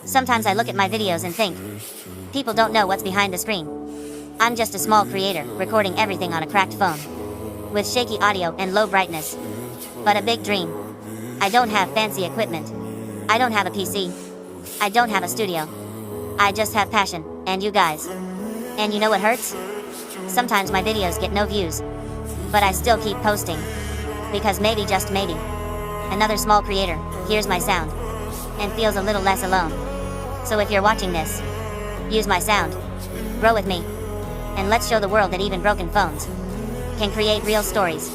Sometimes I look at my videos and think, people don't know what's behind the screen. I'm just a small creator, recording everything on a cracked phone, with shaky audio and low brightness. But a big dream. I don't have fancy equipment. I don't have a PC. I don't have a studio. I just have passion, and you guys. And you know what hurts? Sometimes my videos get no views. But I still keep posting. Because maybe, just maybe, another small creator hears my sound and feels a little less alone. So if you're watching this, use my sound, grow with me, and let's show the world that even broken phones can create real stories.